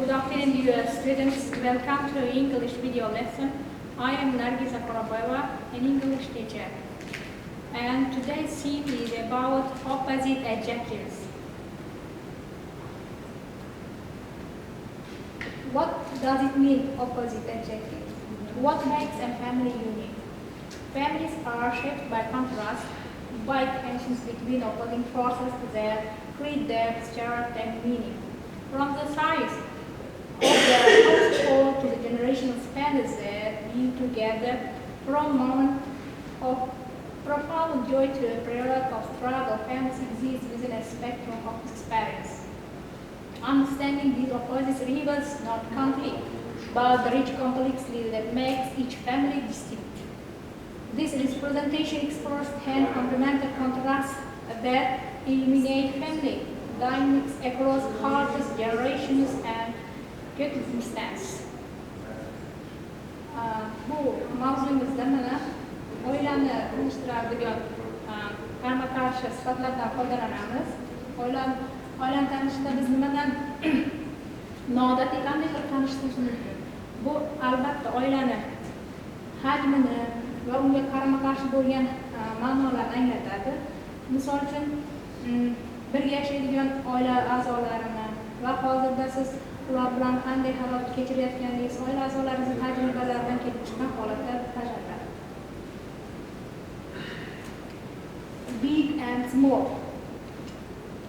Good afternoon, dear students. Welcome to English video lesson. I am Nargis Akoraboeva, an English teacher. And today's theme is about opposite adjectives. What does it mean, opposite adjective? What makes a family unique? Families are shaped by contrast, by tensions between opposing forces that create depth, character, and meaning. From the size of the household to the generational spans that live together, from moment of profound joy to a period of struggle, families exist within a spectrum of experience. Understanding these opposites reveals not conflict, but the rich complexity that makes each family distinct. This representation explores 10 complementary contrasts that illuminate family dynamics across cultures, generations, and circumstances. Bu mavzumizda mana oilani uyushtiradigan qarama-qarshi sifatlardan foydalanamiz. Oilani tanishda biz nimadan noodatiy qanday qilib tanishimiz mumkin? Bu albatta oilani hajmini va unga qarama-qarshi bo'lgan ma'nolarni anglatadi. Misol uchun birga yashaydigan oila a'zolarini va hozirda siz ular bilan qanday hayot kechirayotganingiz, oila a'zolaringizning tajribalaridan kelib chiqqan holatlar bajariladi. Big and small.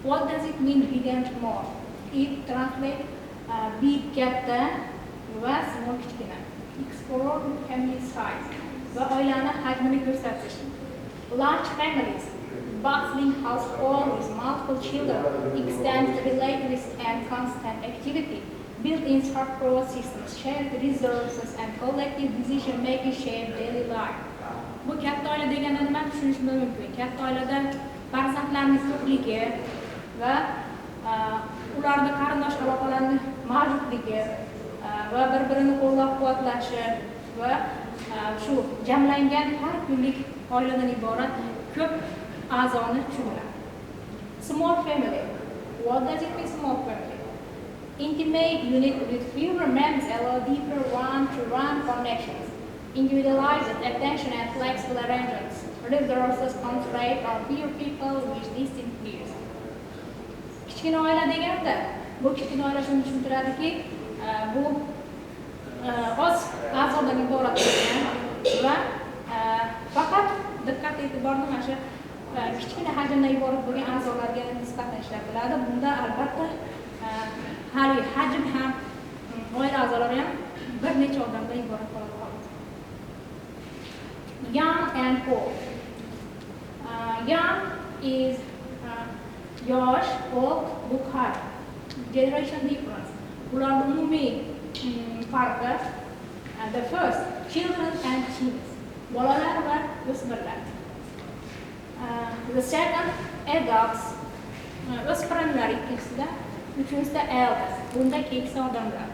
What does it mean, big and small? It translates big katta va small kichkina. Explore family size va oilani hajmini ko'rsatish. Large families, bustling household with multiple children, extended relatives and constant activity, built-in support systems, shared resources, and collective decision-making shape daily life. Bu katta oila deganda nima tushunishimiz mumkin? Katta oilada farzandlarning ko'pligi va ularda qarindosh aloqalarning mavjudligi va bir-birini qo'llab-quvvatlashi va shu jamlangan har kunlik oiladan iborat ko'p a'zoni tushunadi. Small family. What does it mean, small family? Intimate unit with fewer members allow deeper one-to-one connections, individualized attention and flexible arrangements. Resources concentrate on few people with distinct needs. Kichkina oila deganda, bu kichkina oila shuni tushuntiradiki, bu oz a'zodan iborat bo'lgan va faqat diqqat e'tiborni mana shu kichkina hajmdan iborat bo'lgan a'zolarga nisbatan ishlatiladi. Bunda albatta hajm ham oila a'zolari ham bir necha odamdan iborat bo'ladi. Young and old. Young is yosh, old bu qari. Generation difference. Ularning umumiy farqi the first children and teens. Bolalar va o'smirlar. The second adults, o'spirinlar ikkinchisida, uchinchisida elders, bunda keksa odamlar.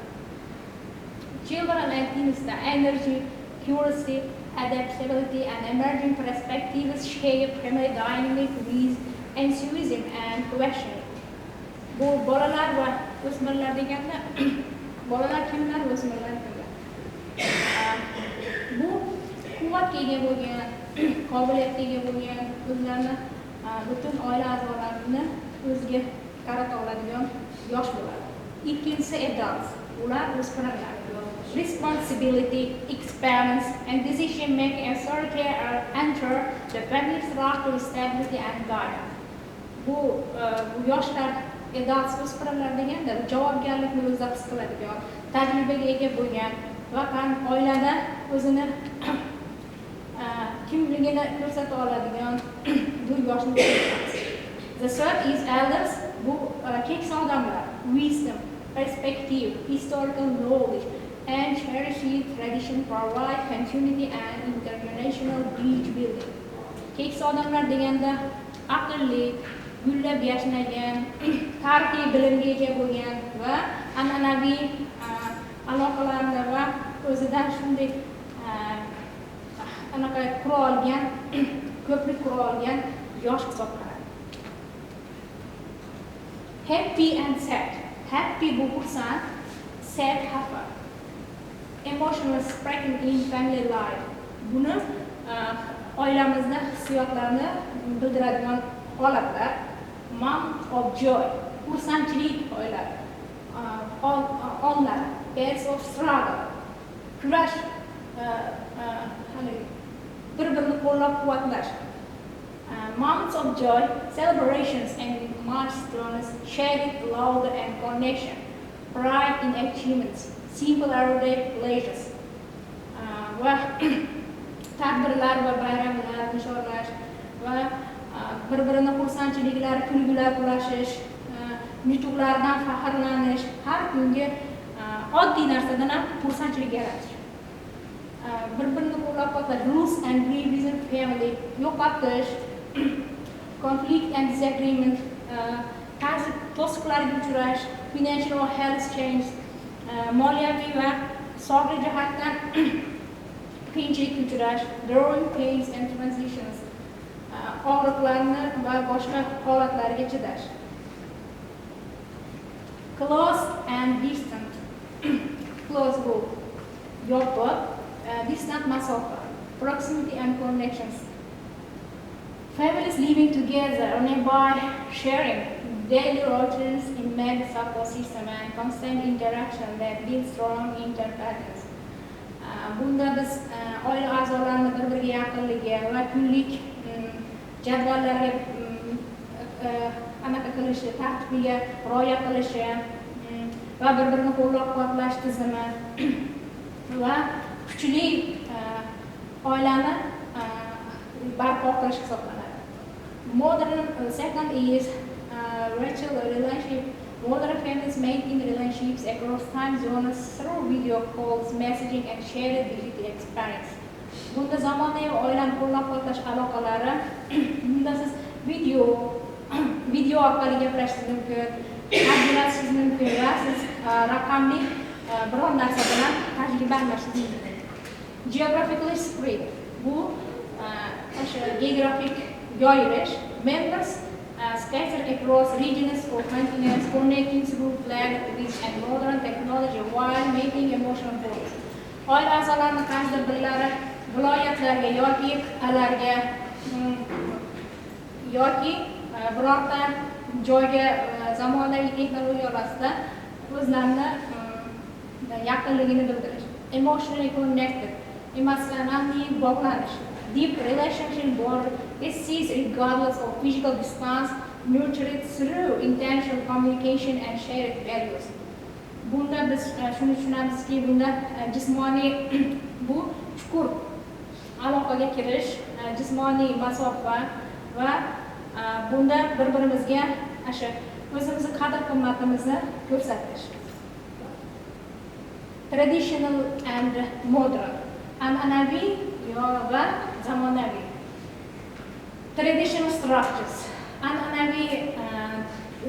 Children and teensda energy, curiosity, adaptability and emerging perspectives shape family dynamic with enthusiasm and questioning. Bu bolalar va o'smirlar deganda bolalar kimlar, o'smirlar kimlar? Bu quvvatga ega bo'lgan, qobiliyatga ega bo'lgan, o'zlarini butun oila a'zolarini o'ziga qarata oladigan yosh bo'ladi. Ikkinchisi adults, ular o'spirinlar. Responsibility, experience and decision making authority enter the family structure, stability and guidance. Bu yoshlar adults, o'spirinlar deganda javobgarlikni o'zida his qiladigan, tajribaga ega bo'lgan va oilada o'zini kimligini ko'rsata oladigan bu yoshni ko'rsatamiz. The third is elders, bu keksa odamlar, wisdom, perspective, historical knowledge and cherishing tradition provide continuity and intergenerational bridge building. Keksa odamlar deganda aqlli, gullab yashnagan, tarixiy bilimga ega bo'lgan va an'anaviy aloqalarni va o'zidan shunday anaqa qura olgan, ko'prik qura olgan yosh hisoblanadi. Happy and sad. Happy bu xursand, sad haffa, emotional spreading in family life. Buni oilamizda hissiyotlarni bildiradigan holatlar. Month of joy, xursandchilik oylari, onlar, periods of struggle, kurash, bir-birini qo'llab-quvvatlash. Moments of joy, celebrations and milestones, shared laughter and connection, pride in achievements, simple everyday pleasures. Va tadbirlar va bayramlar nishonlash va bir-birini xursandchiliklar, kulgular ulashish, yutuqlardan faxrlanish, har kungi oddiy narsadan ham xursandchilik yaratish. Bir-birini qo'llab-quvvatlash, lose and revisit family, yo'qotish, conflict and disagreement, ta'zir to'siqlarga uchrash, financial or health change, moliyaviy va sog'liq jihatdan qiyinchilikka uchrash, growing pains and transitions, og'riqlarni va boshqa holatlarga chidash. Close and distant. Close bu yopiq, distant masofa, proximity and connections. Families living together or nearby, sharing daily routines in many support system and constant interaction that build strong interdependence. Bunda biz oila a'zolarini bir-biriga yaqinligi va kunlik jadvallarga anaqa qilishi, tartibiga rioya qilishi va bir-birini qo'llab-quvvatlash tizimi va kuchli oilani barpo qilish hisoblanadi. Modern second is virtual relationship. Modern families maintain relationships across time zones through video calls, messaging and shared digital experience. Bunda zamonaviy oilani qo'llab-quvvatlash aloqalari, bunda siz video orqali gaplashishingiz mumkin, ajratishingiz mumkin va siz raqamli biror narsa bilan tajriba almashishingiz mumkin. Geographically spread. Bu geographic yoyilish. Members scattered across regions or continents, connecting through flag and modern technology while making emotional bonds. Oila a'zolarining qaysidir birlari viloyatlarga yoki qit'alarga yoki birorta joyga zamonaviy texnologiya orasida o'zlarini yaqinligini bildirish. Emotionally connected, emotionally bog'lanish. Deep relationship bond exists regardless of physical distance, nurtured through intentional communication and shared values. Bunda biz shuni tushunamizki, bunda jismoniy bu chuqur aloqaga kirish, jismoniy masofa va bunda bir-birimizga o'sha o'zimizni qadr-qimmatimizni ko'rsatish. Traditional and modern, an'anaviy va zamonaviy. Traditional structures, an'anaviy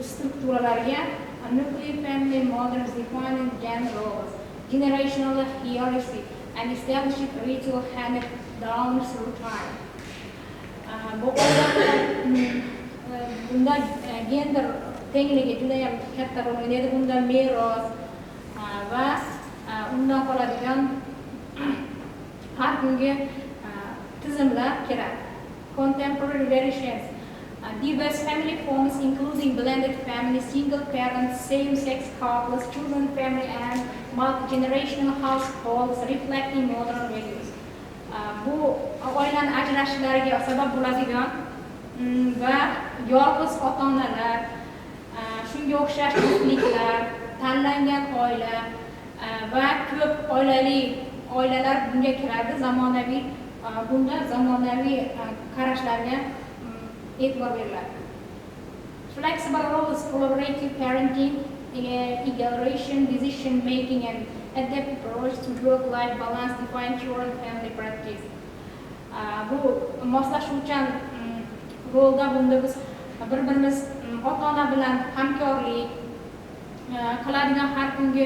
strukturalarga nuclear family models defining gender roles, generational hierarchy and established ritual handed down through time. Bu bunda gender tengligi juda ham katta rol o'ynaydi. Bunda meros va undan qoladigan har kungi tizimlar kerak. Contemporary variations, diverse family forms including blended families, single parents, same-sex couples, chosen family and multi-generational households reflecting modern values. Bu oilaning ajrashishlariga sabab bo'ladigan va yolg'iz ota-onalar, shunga o'xshash juftliklar, tanlangan oila va ko'p oilali oilalar bunga kiradi. Bunda zamonaviy qarashlarga e'tibor beriladi. Flexible roles, collaborative parenting, egalitarian decision making and adaptive approach to work-life balance define children family practice. Bu moslashuvchan rolda bunda biz bir-birimiz ota-ona bilan hamkorlik qiladigan har kungi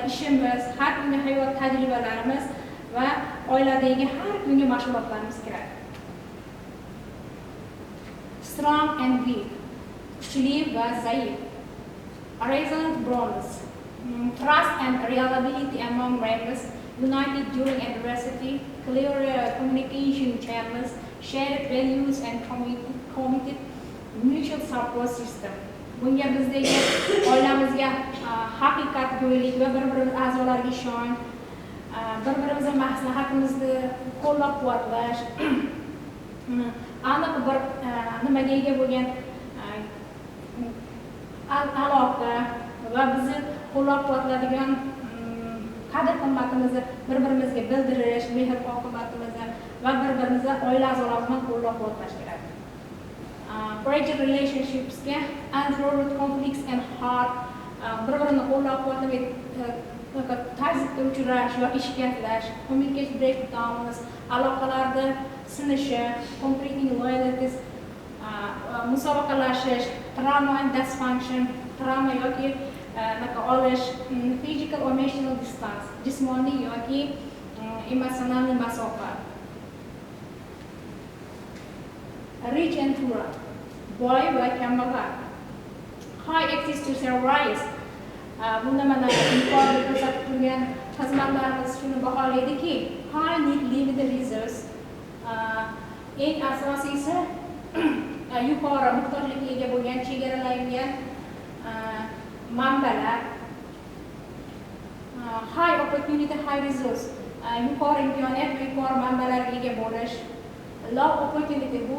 ishimiz, har kungi hayot tajribalarimiz va oiladagi har kungi mashg'ulotlarimiz kiradi. Strong and weak, kuchli va zaif. Resonant bonds, trust and reliability among members, united during adversity, clear communication channels, shared values and committed mutual support system. Bunga bizdagi oilamizga haqiqatgo'ylik va bir-birimiz a'zolarga ishonch, bir-birimizni maslahatimizni qo'llab-quvvatlash, aniq bir nimaga ega bo'lgan aloqa va bizni qo'llab-quvvatlaydigan qadr-qimmatimizni bir-birimizga bildirish, mehr-oqibatimizni va bir-birimizni oila a'zolari bilan qo'llab-quvvatlash kerak. Fragile relationshipsga unresolved conflicts and hard bir-birini qo'llab-quvvatlamay tazyiqqa uchrash yoki shikastlash, communication breakdowns, aloqalarda sinishi, conflicting loyalties, musobaqalashish, trauma and dysfunction, trauma yoki olish, physical or emotional distance, jismoniy yoki emotsional masofa. Rich and poor, boy va kambag'al. High access to service. Bunda mana yuqorida ko'rsatib turgan xizmatlarimiz shuni baholaydiki, high need limited resource. Eng asosiysi yuqori muhtojlikka ega bo'lgan chegaralangan manbalar. High opportunity, high resource. Yuqori imkoniyat va yuqori manbalarga ega bo'lish. Low opportunity bu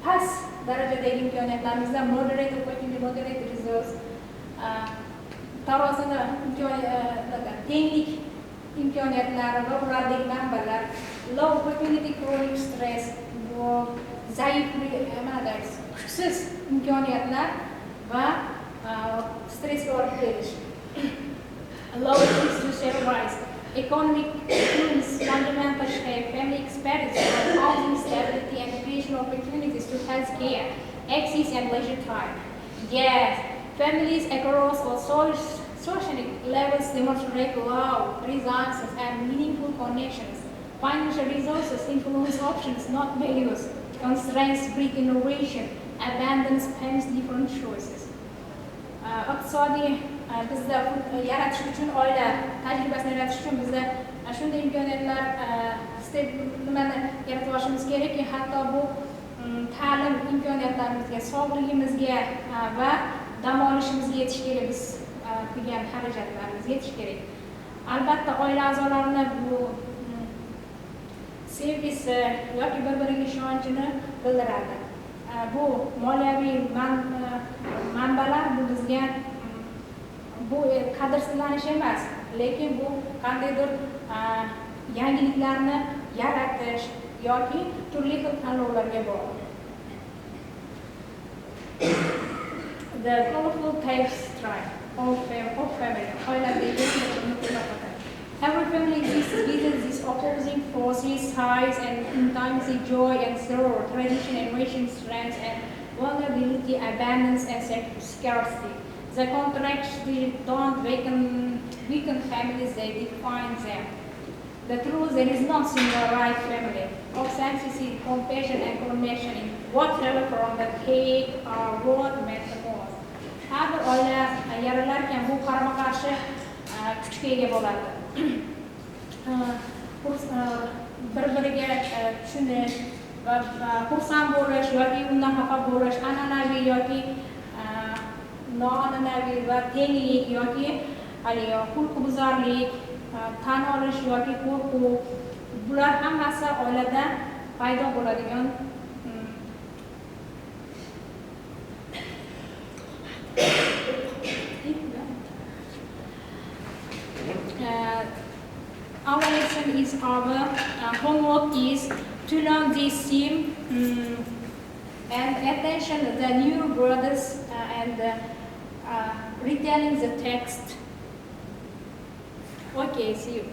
past darajadagi imkoniyatlarimizda moderate opportunity, moderate resource. Tarozini tenglik imkoniyatlari va ulardagi manbalar. Low opportunity, chronic stress, bu zaif, kuchsiz imkoniyatlar va stressga olib kelish. Low access to service, economic tools, fundamental shape, family expenditure, housing stability, education opportunities to health care, access and leisure time. Yes, families across all social levels demonstrate love, resources, and meaningful connections. Financial resources influence options, not values. Constraints breed innovation, abundance spans different choices. Iqtisodiy bizda yaratish uchun, oila tajribasini yaratish uchun bizda shunday imkoniyatlar nimani yaratib olishimiz kerakki, hatto bu ta'lim imkoniyatlarimizga, sog'lig'imizga va dam olishimizga yetish kerak, biz qilgan xarajatlarimiz yetish kerak. Albatta oila a'zolarini bu sevgisi yoki bir-biriga ishonchini bildiradi. Bu moliyaviy manbalar bu bizga bu qadrsizlanish emas, lekin bu qandaydir yangiliklarni yaratish yoki turli xil tanlovlarga bog'liq. The colorful tapestry of family. Every family exists within these opposing forces, highs and intensity, joy and sorrow, tradition, innovation, strength and vulnerability, abundance and scarcity. The contracts don't weaken families, they define them. The truth, there is no single right family. Authenticity, compassion and connection in whatever from the cake or what matter most. Har bir oila yaralarkan bu qarama-qarshi kuchga ega bo'ladi. Bir-biriga tushunish va xursand bo'lish yoki undan xafa bo'lish, an'anaviy yoki noan'anaviy va tenglik yoki xulq-buzarlik, tan olish yoki qo'rquv, bular hammasi oilada paydo bo'ladigan our lesson is our homework is to learn this theme and attention the new brothers and retelling the text. Okay, see you.